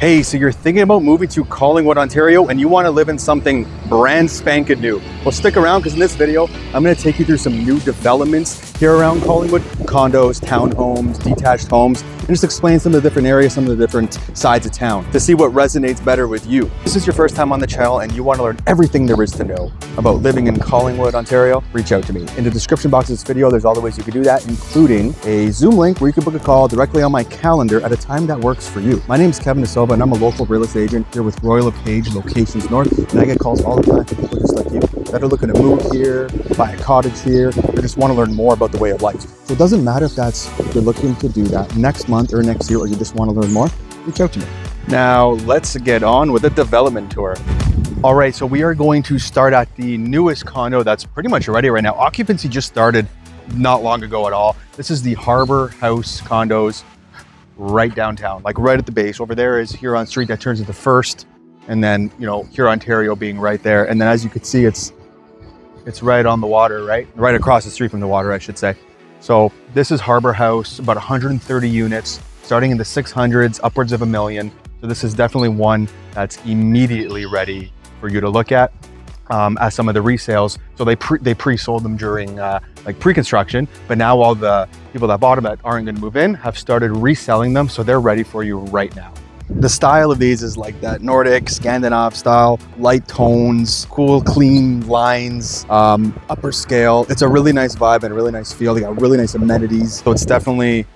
Hey, so you're thinking about moving to Collingwood, Ontario, and you want to live in something brand spanking new. Well, stick around because in this video, I'm going to take you through some new developments here around Collingwood. Condos, townhomes, detached homes, and just explain some of the different areas, some of the different sides of town to see what resonates better with you. If this is your first time on the channel and you want to learn everything there is to know about living in Collingwood, Ontario, reach out to me. In the description box of this video, there's all the ways you can do that, including a Zoom link where you can book a call directly on my calendar at a time that works for you. My name is Kevin DeSilva, and I'm a local real estate agent here with Locations North, and I get calls all the time from people just like you that are looking to move here, buy a cottage here, or just want to learn more about the way of life. So it doesn't matter if you're looking to do that next month or next year, or you just want to learn more, reach out to me. Now let's get on with the development tour. All right, so we are going to start at the newest condo that's pretty much ready right now. Occupancy just started not long ago at all. This is the Harbour House condos right downtown, like right at the base. Over there is Huron Street that turns into First, and then, you know, Huron Ontario being right there. And then as you can see, it's right on the water, right across the street from the water, I should say. So this is Harbour House, about 130 units, starting in the 600s, upwards of $1 million. So this is definitely one that's immediately ready for you to look at. As some of the resales, so they pre-sold them during like pre-construction, but now all the people that bought them that aren't going to move in have started reselling them, so they're ready for you right now. The style of these is like that Nordic, Scandinav style, light tones, cool, clean lines, upper scale. It's a really nice vibe and a really nice feel. They got really nice amenities, so it's definitely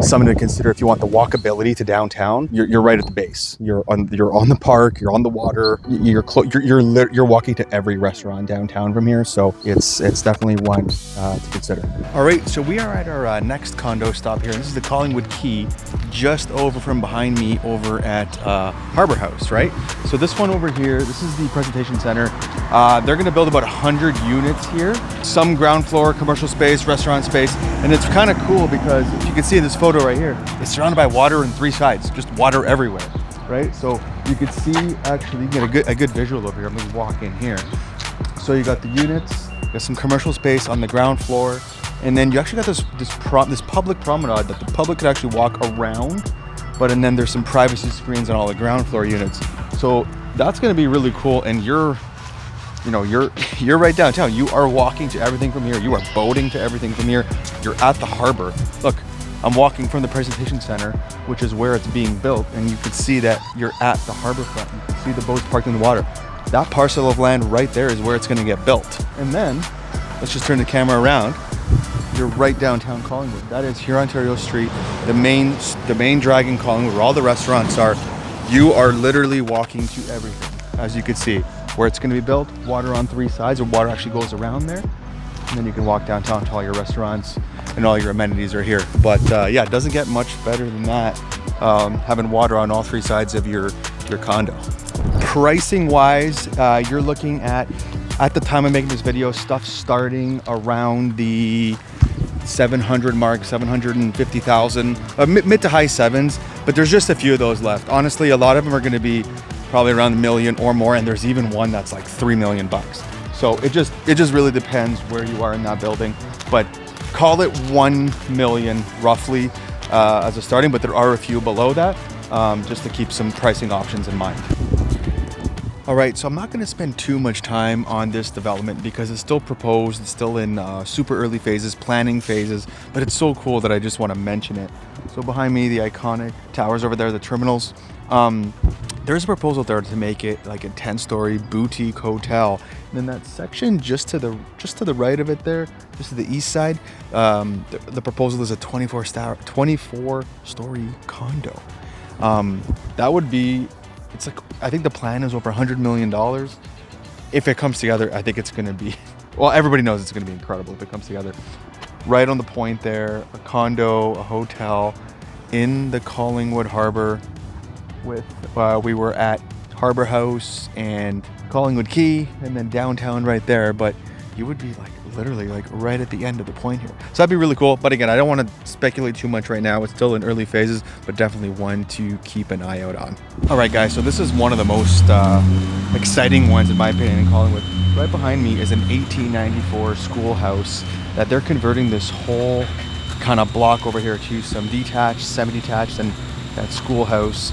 something to consider if you want the walkability to downtown. You're right at the base. You're on the park. You're on the water. You're walking to every restaurant downtown from here. So it's definitely one to consider. All right, so we are at our next condo stop here. This is the Collingwood Quay, just over from behind me over at Harbour House, right? So this one over here, this is the presentation center. They're going to build about 100 units here. Some ground floor commercial space, restaurant space, and it's kind of cool because if you can see in this photo right here, it's surrounded by water on three sides, just water everywhere, right? So you can see, actually, you can get a good visual over here. I'm going to walk in here. So you got the units, you got some commercial space on the ground floor, and then you actually got this public promenade that the public could actually walk around, and then there's some privacy screens on all the ground floor units. So that's going to be really cool, and you're right downtown. You are walking to everything from here. You are boating to everything from here. You're at the harbor. Look, I'm walking from the presentation center, which is where it's being built, and you can see that you're at the harbor front. You can see the boats parked in the water. That parcel of land right there is where it's going to get built. And then, let's just turn the camera around. You're right downtown Collingwood. That is Huron Ontario Street, the main drag in Collingwood, where all the restaurants are. You are literally walking to everything, as you can see. Where it's going to be built, water on three sides, or water actually goes around there. And then you can walk downtown to all your restaurants and all your amenities are here. But yeah, it doesn't get much better than that, having water on all three sides of your condo. Pricing wise, you're looking at the time of making this video, stuff starting around the 700 mark, 750,000, mid to high sevens, but there's just a few of those left. Honestly, a lot of them are going to be probably around $1 million or more, and there's even one that's like $3 million. So it just really depends where you are in that building, but call it 1 million roughly as a starting, but there are a few below that, just to keep some pricing options in mind. All right, so I'm not going to spend too much time on this development because it's still proposed, it's still in super early phases, planning phases, but it's so cool that I just want to mention it. So behind me, the iconic towers over there, the terminals. There's a proposal there to make it like a 10-story boutique hotel. And then that section just to the right of it there, just to the east side, the proposal is a 24-story condo. That would be, it's like, I think the plan is over $100 million. If it comes together, I think it's going to be, well, everybody knows it's going to be incredible if it comes together. Right on the point there, a condo, a hotel in the Collingwood Harbour. With we were at Harbour House and Collingwood Quay, and then downtown right there, but you would be like literally like right at the end of the point here. So that'd be really cool. But again, I don't want to speculate too much right now. It's still in early phases, but definitely one to keep an eye out on. All right, guys, so this is one of the most exciting ones in my opinion in Collingwood. Right behind me is an 1894 schoolhouse that they're converting this whole kind of block over here to some detached, semi-detached, and that schoolhouse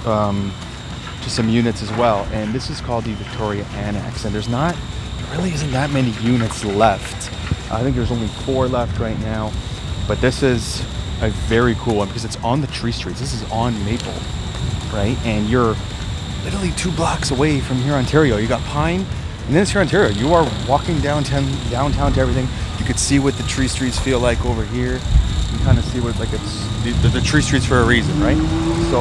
to some units as well. And this is called the Victoria Annex, and there really isn't that many units left. I think there's only 4 left right now, but this is a very cool one because it's on the tree streets. This is on Maple, right? And you're literally 2 blocks away from here, Ontario. You got Pine, and then it's here, Ontario. You are walking downtown to everything. You could see what the tree streets feel like over here. You kind of see what, like, it's the tree streets for a reason, right? So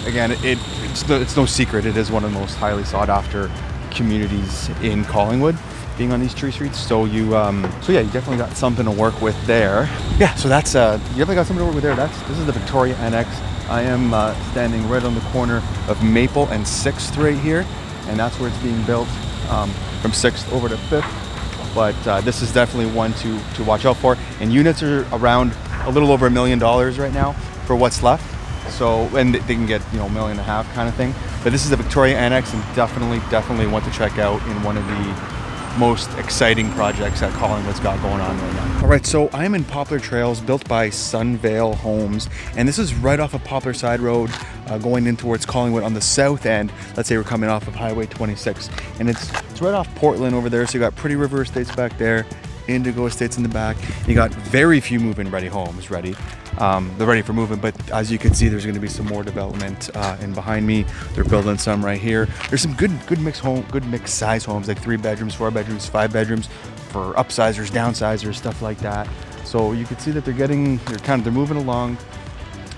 again, it's no secret. It is one of the most highly sought after communities in Collingwood, being on these tree streets. So you yeah, you definitely got something to work with there. Yeah, so that's you definitely got something to work with there. This is the Victoria Annex. I am standing right on the corner of Maple and 6th right here, and that's where it's being built, from 6th over to 5th. But this is definitely one to watch out for. And units are around a little over $1 million right now for what's left. So, and they can get, $1.5 million kind of thing. But this is the Victoria Annex, and definitely want to check out in one of the most exciting projects that Collingwood's got going on right now. All right, so I'm in Poplar Trails, built by Sunvale Homes, and this is right off of Poplar Side Road, going in towards Collingwood on the south end. Let's say we're coming off of Highway 26, and it's right off Portland over there. So you got Pretty River Estates back there, Indigo Estates in the back. You got very few move-in ready homes ready. They're ready for moving, but as you can see, there's going to be some more development. And behind me, they're building some right here. There's some good mixed size homes, like 3 bedrooms, 4 bedrooms, 5 bedrooms for upsizers, downsizers, stuff like that. So you can see that they're moving along.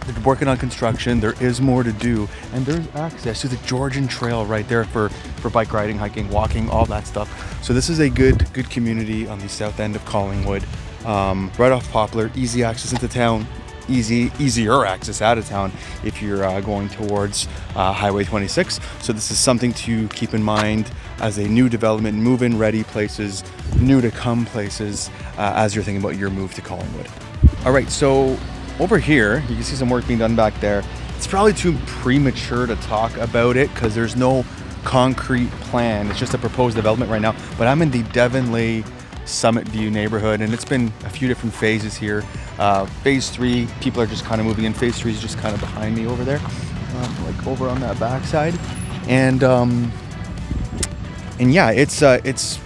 They're working on construction. There is more to do, and there's access to the Georgian Trail right there for bike riding, hiking, walking, all that stuff. So this is a good community on the south end of Collingwood, right off Poplar. Easy access into town, easier access out of town if you're going towards Highway 26. So this is something to keep in mind as a new development, move-in ready places, new to come places, as you're thinking about your move to Collingwood. All right, so over here, you can see some work being done back there. It's probably too premature to talk about it because there's no concrete plan. It's just a proposed development right now. But I'm in the Devonleigh SummitView neighborhood, and it's been a few different phases here. Phase 3, people are just kind of moving in. Phase 3 is just kind of behind me over there, like over on that backside. And yeah, it's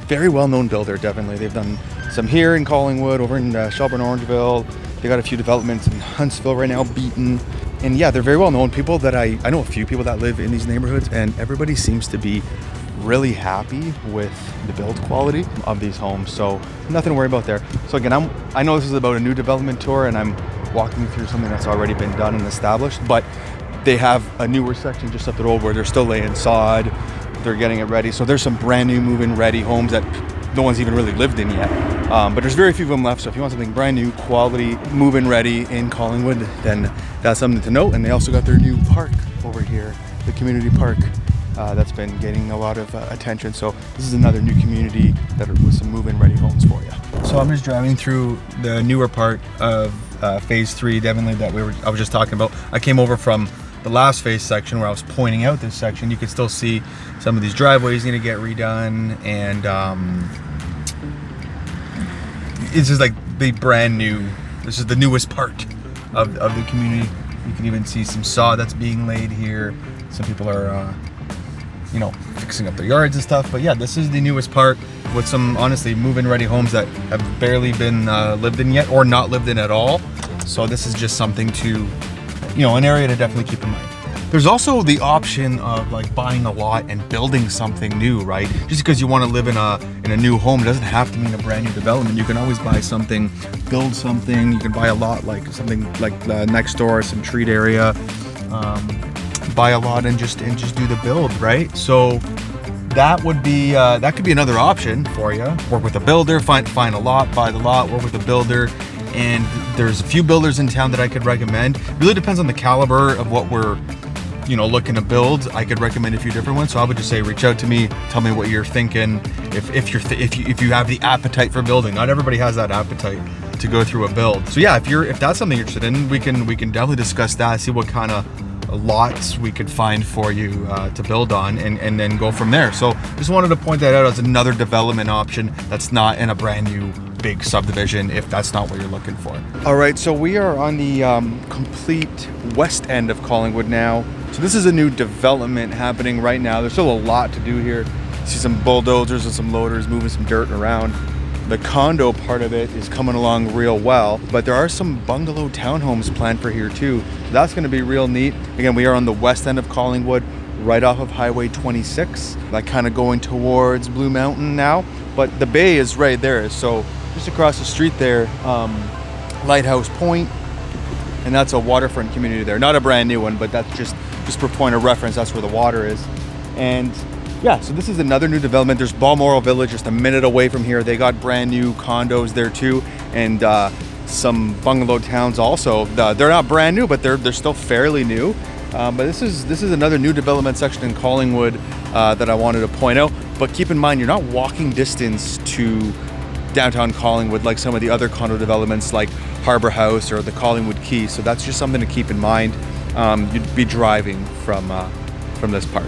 very well-known builder, Devonleigh. They've done some here in Collingwood, over in Shelburne, Orangeville. They got a few developments in Huntsville right now, Beaton. And yeah, they're very well known. People that I know a few people that live in these neighborhoods, and everybody seems to be really happy with the build quality of these homes. So nothing to worry about there. So again, I know this is about a new development tour, and I'm walking through something that's already been done and established, but they have a newer section just up the road where they're still laying sod. They're getting it ready. So there's some brand new move-in ready homes that no one's even really lived in yet. But there's very few of them left. So if you want something brand new, quality, move-in ready in Collingwood, then that's something to note. And they also got their new park over here, the community park, that's been getting a lot of attention. So this is another new community that are with some move-in ready homes for you. So I'm just driving through the newer part of phase 3, Devonleigh, that I was just talking about. I came over from the last phase section where I was pointing out this section. You can still see some of these driveways need to get redone, and this is like the brand new, this is the newest part of the community. You can even see some sod that's being laid here. Some people are fixing up their yards and stuff. But yeah, this is the newest part with some honestly move-in ready homes that have barely been lived in yet, or not lived in at all. So this is just something to, an area to definitely keep in mind. There's also the option of like buying a lot and building something new, right? Just because you want to live in a new home doesn't have to mean a brand new development. You can always buy something, build something. You can buy a lot, like something like next door, some treat area. Buy a lot and just do the build, right? So that would be that could be another option for you. Work with a builder, find a lot, buy the lot, work with a builder. And there's a few builders in town that I could recommend. It really depends on the caliber of what we're looking to build. I could recommend a few different ones. So I would just say reach out to me, tell me what you're thinking. If you have the appetite for building. Not everybody has that appetite to go through a build. So yeah, if that's something you're interested in, we can definitely discuss that, see what kind of lots we could find for you to build on, and then go from there. So just wanted to point that out as another development option that's not in a brand new big subdivision, if that's not what you're looking for. All right, so we are on the complete west end of Collingwood now. So this is a new development happening right now. There's still a lot to do here. You see some bulldozers and some loaders moving some dirt around. The condo part of it is coming along real well, but there are some bungalow townhomes planned for here too. So that's gonna be real neat. Again, we are on the west end of Collingwood, right off of Highway 26, like kind of going towards Blue Mountain now, but the bay is right there. So just across the street there, Lighthouse Point, and that's a waterfront community there. Not a brand new one, but that's just for point of reference, that's where the water is. And yeah, so this is another new development. There's Balmoral Village just a minute away from here. They got brand new condos there too, and some bungalow towns also. They're not brand new, but they're still fairly new. But this is another new development section in Collingwood that I wanted to point out. But keep in mind, you're not walking distance to downtown Collingwood like some of the other condo developments like Harbour House or the Collingwood Quay. So that's just something to keep in mind. You'd be driving from this part.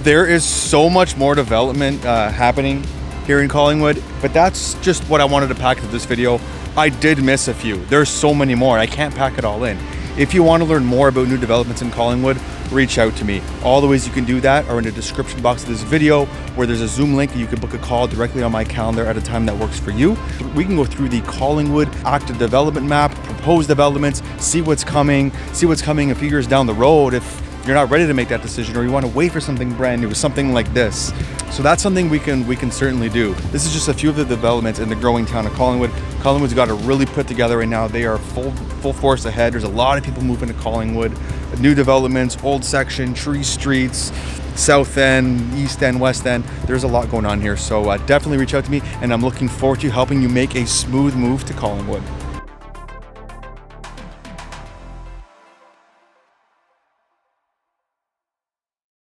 There is so much more development happening here in Collingwood, but that's just what I wanted to pack into this video. I did miss a few. There's so many more. I can't pack it all in. If you want to learn more about new developments in Collingwood, reach out to me. All the ways you can do that are in the description box of this video, where there's a Zoom link and you can book a call directly on my calendar at a time that works for you. We can go through the Collingwood active development map, proposed developments, see what's coming a few years down the road if you're not ready to make that decision, or you want to wait for something brand new, something like this. So that's something we can certainly do. This is just a few of the developments in the growing town of Collingwood. Collingwood's got it really put together right now. They are full force ahead. There's a lot of people moving to Collingwood. New developments, old section, tree streets, south end, east end, west end. There's a lot going on here. So definitely reach out to me, and I'm looking forward to helping you make a smooth move to Collingwood.